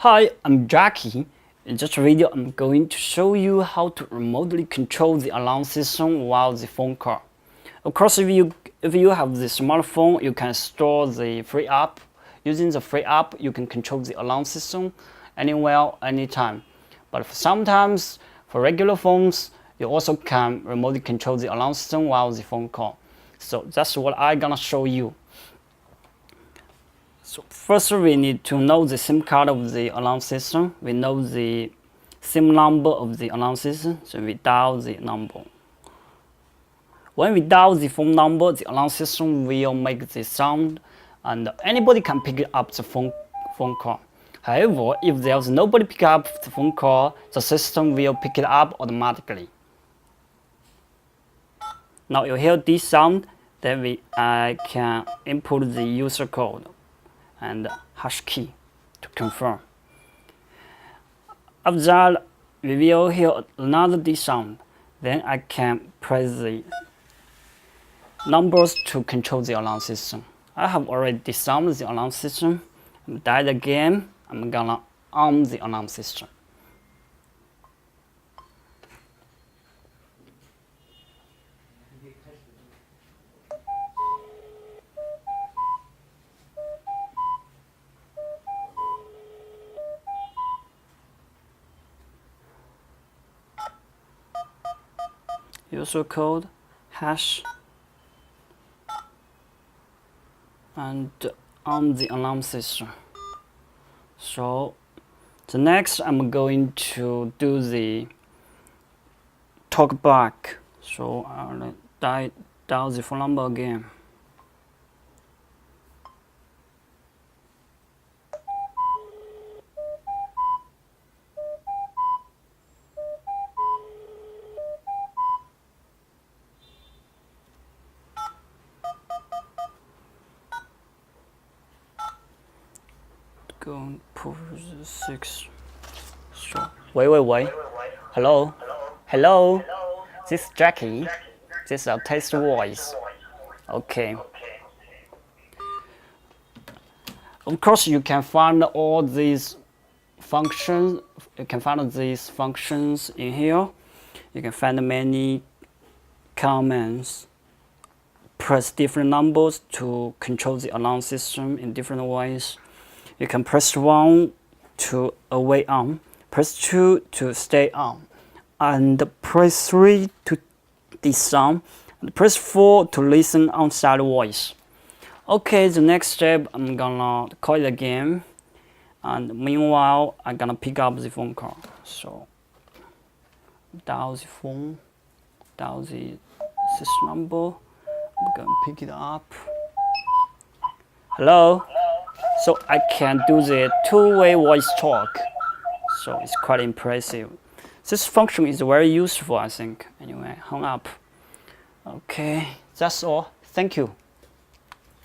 Hi, I'm Jackie. In this video, I'm going to show you how to remotely control the alarm system while the phone call. Of course, if you have the smartphone, you can store the free app. Using the free app, you can control the alarm system anywhere, anytime. But sometimes, for regular phones, you also can remotely control the alarm system while the phone call. So that's what I'm gonna show you. So first we need to know the SIM card of the alarm system. We know the SIM number of the alarm system, so we dial the number. When we dial the phone number, the alarm system will make the sound and anybody can pick up the phone call. However, if there's nobody pick up the phone call, the system will pick it up automatically. Now you hear this sound, then I can input the user code and hash key to confirm. After that, we will hear another D sound. Then I can press the numbers to control the alarm system. I have already disarmed the alarm system. Dial again, I'm gonna arm the alarm system. User code, hash, and arm the alarm system. So the next I'm going to do the talk back. So I'll dial the phone number again. Go and push the 6. So, wait. Hello? Hello? This is Jackie. This is our test voice. Okay. Of course, you can find all these functions. You can find these functions in here. You can find many commands. Press different numbers to control the alarm system in different ways. You can press 1 to away on, press 2 to stay on, and press 3 to disarm, and press 4 to listen outside voice. Okay, the next step, I'm gonna call it again, and meanwhile, I'm gonna pick up the phone call. So, dial the phone, dial the system number, I'm gonna pick it up. Hello? So I can do the two-way voice talk. So it's quite impressive. This function is very useful, I think. Anyway, hung up. Okay, that's all. Thank you.